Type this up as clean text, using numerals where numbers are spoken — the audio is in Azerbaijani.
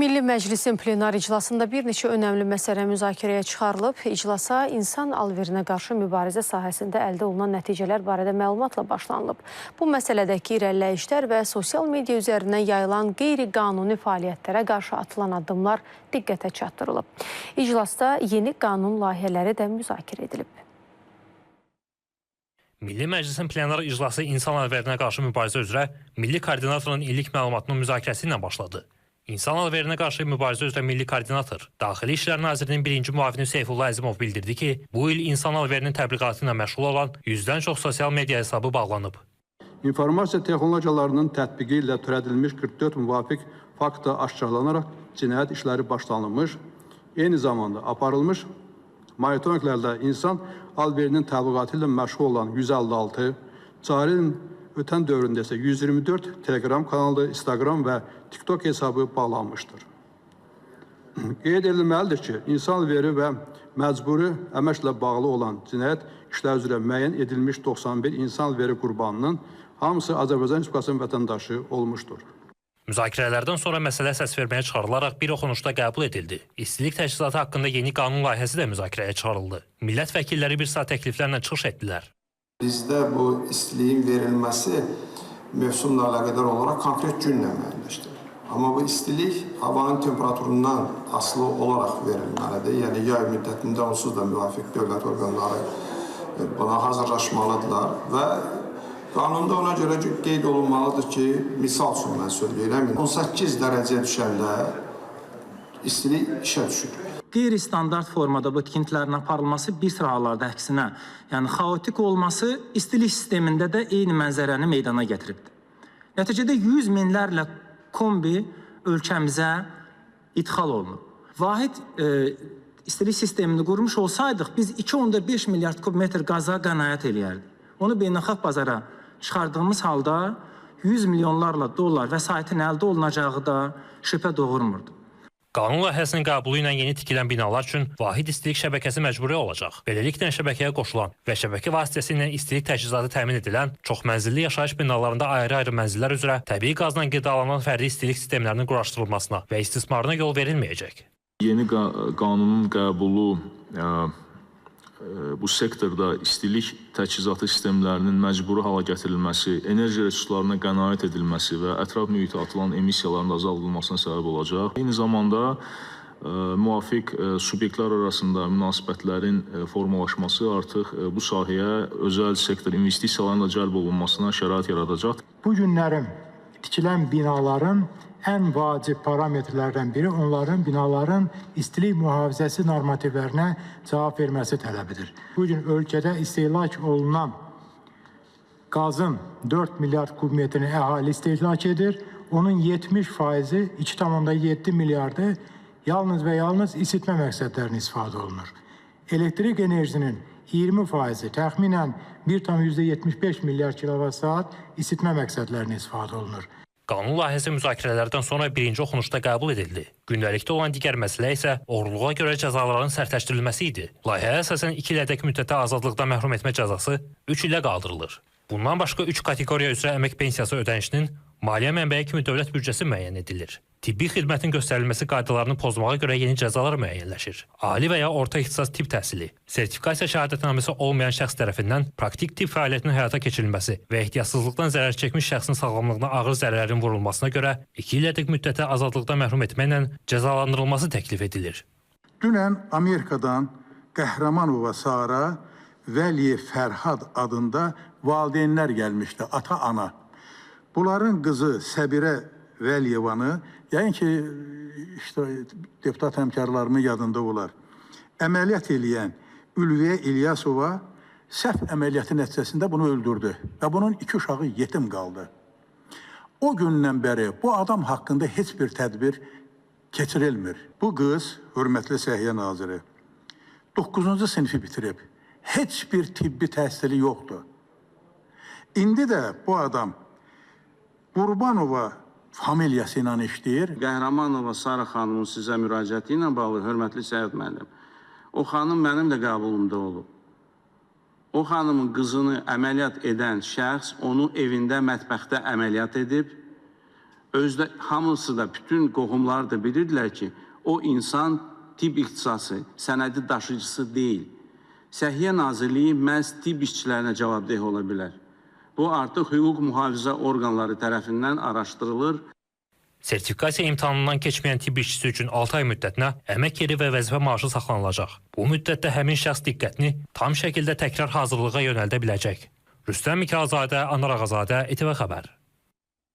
Milli Məclisin plenar iclasında bir neçə önəmli məsələ müzakirəyə çıxarılıb. İclasa insan alverinə qarşı mübarizə sahəsində əldə olunan nəticələr barədə məlumatla başlanılıb. Bu məsələdəki irəliləyişlər və sosial media üzərindən yayılan qeyri-qanuni fəaliyyətlərə qarşı atılan addımlar diqqətə çatdırılıb. İclasda yeni qanun layihələri də müzakirə edilib. Milli Məclisin plenar iclası insan alverinə qarşı mübarizə üzrə Milli Koordinatorun illik məlumatının müzakirəsi ilə başladı. İnsan alverinə qarşı mübarizə üzrə Milli Koordinator, Daxili İşlər Nazirinin birinci müavini Seyfullah Əzimov bildirdi ki, bu il insan alverinin təbliğatı ilə məşğul olan 100-dən çox sosial media hesabı bağlanıb. İnformasiya texnologiyalarının tətbiqi ilə törədilmiş 44 müvafiq faktda aşkarlanaraq cinayət işləri başlanılmış, eyni zamanda aparılmış monitorinqlərdə insan alverinin təbliğatı ilə məşğul olan 156, cari ilin ötən dövründə isə 124 Telegram kanalı, Instagram və TikTok hesabı bağlanmışdır. Qeyd edilməlidir ki, insan alveri və məcburi əməklə bağlı olan cinayət işləri üzrə müəyyən edilmiş 91 insan alveri qurbanının hamısı Azərbaycan Respublikasının vətəndaşı olmuşdur. Müzakirələrdən sonra məsələ səs verməyə çıxarılaraq bir oxunuşda qəbul edildi. İstilik təchizatı haqqında yeni qanun layihəsi də müzakirəyə çıxarıldı. Millət vəkilləri bir sıra təkliflərlə çıxış etdilər. Bizdə bu istiliyin verilməsi mövsümlə əlaqədar olaraq konkret günlə müəyyənləşdirilir. Amma bu istilik havanın temperaturundan asılı olaraq verilməlidir. Yəni yay müddətində onsuz da müvafiq dövlət orqanları buna hazırlaşmalıdırlar və qanunda ona görə qeyd olunmalıdır ki, misal üçün mən söyləyirəm, 18 dərəcəyə düşəndə istilik işə düşür. Qeyri-standart formada bu tikintilərin aparılması bir sıra hallarda əksinə, yəni xaotik olması istilik sistemində də eyni mənzərəni meydana gətiribdir. Nəticədə 100 minlərlə kombi ölkəmizə idxal olunub. Vahid istilik sistemini qurmuş olsaydıq, biz 2,5 milyard kubmetr qaza qənaət eləyərdik. Onu beynəlxalq bazara çıxardığımız halda 100 milyonlarla dollar vəsaitin əldə olunacağı da şübhə doğurmurdu. Qanun layihəsinin qəbulu ilə yeni tikilən binalar üçün vahid istilik şəbəkəsi məcburi olacaq. Beləliklə şəbəkəyə qoşulan və şəbəkə vasitəsilə istilik təchizatı təmin edilən çoxmənzilli yaşayış binalarında ayrı-ayrı mənzillər üzrə təbii qazla qidalanan fərdi istilik sistemlərinin quraşdırılmasına və istismarına yol verilməyəcək. Yeni qanunun qəbulu bu sektorda istilik təchizatı sistemlərinin məcburi hala gətirilməsi, enerji resurslarına qənaət edilməsi və ətraf mühitə atılan emissiyaların azaldılmasına səbəb olacaq. Eyni zamanda müvafiq subyektlər arasında münasibətlərin formalaşması artıq bu sahəyə özəl sektor investisiyalarına cəlb olunmasına şərait yaradacaq. Bu günlərin tikilən binaların ən vacib parametrlərdən biri onların binaların istilik mühafizəsi normativlərinə cavab verməsi tələbidir. Bugün ölkədə istehlak olunan qazın 4 milyard kubmetrini əhali istehlak edir. Onun 70%-i 2,7 milyardı yalnız və yalnız isitmə məqsədlərinə istifadə olunur. Elektrik enerjisinin 20%-i təxminən 1,75 milyard kilovat-saat isitmə məqsədlərinə istifadə olunur. Qanun layihəsi müzakirələrdən sonra birinci oxunuşda qəbul edildi. Gündəlikdə olan digər məsələ isə oğurluğa görə cəzaların sərtləşdirilməsi idi. Layihəyə əsasən 2 ilədək müddətə azadlıqdan məhrum etmə cəzası 3 ilə qaldırılır. Bundan başqa 3 kateqoriya üzrə əmək pensiyası ödənişinin maliyyə mənbəyi kimi dövlət büdcəsi müəyyən edilir. Tibbi xidmətin göstərilməsi qaydalarını pozmağa görə yeni cəzalar müəyyənləşir. Ali və ya orta ixtisas tibb təhsili, sertifikasiya şəhadətnaməsi olmayan şəxs tərəfindən praktik tibb fəaliyyətinin həyata keçirilməsi və ehtiyatsızlıqdan zərər çəkmiş şəxsin sağlamlığına ağır zərərin vurulmasına görə 2 ilədək müddətə azadlıqdan məhrum etməklə cəzalandırılması təklif edilir. Dünən Amerikadan Qəhrəmanova Sara, Vəliyev Fərhad adında valideynlər gəlmişdi, ata-ana. Bunların qızı Səbirə Vəliyevanı, yəni ki, deputat həmkarlarımın yadında olar, əməliyyat eləyən Ülviyə İlyasova səhv əməliyyatı nəticəsində bunu öldürdü və bunun 2 uşağı yetim qaldı. O gündən bəri bu adam haqqında heç bir tədbir keçirilmir. Bu qız, hörmətli Səhiyyə Naziri, 9-cu sinifi bitirib, heç bir tibbi təhsili yoxdur. İndi də bu adam Qurbanova familiyası ilə işləyir. Qəhrəmanova Sara xanımın sizə müraciəti ilə bağlı, hörmətli Səyid müəllim, o xanım mənim də qəbulumda olub. O xanımın qızını əməliyyat edən şəxs onu evində, mətbəxdə əməliyyat edib özdə hamısı da, bütün qohumlar da bilirdilər ki, o insan tibb ixtisası, sənədi daşıyıcısı deyil. Səhiyyə Nazirliyi məhz tibb işçilərinə cavabdeh ola bilər. Bu artıq hüquq mühafizə orqanları tərəfindən araşdırılır. Sertifikasiya imtahanından keçməyən tibb işçisi üçün 6 ay müddətinə əmək yeri və vəzifə maaşı saxlanılacaq. Bu müddətdə həmin şəxs diqqətini tam şəkildə təkrar hazırlığa yönəldə biləcək. Rüstəm Mikayılzadə, Anar Ağazadə, İTV Xəbər.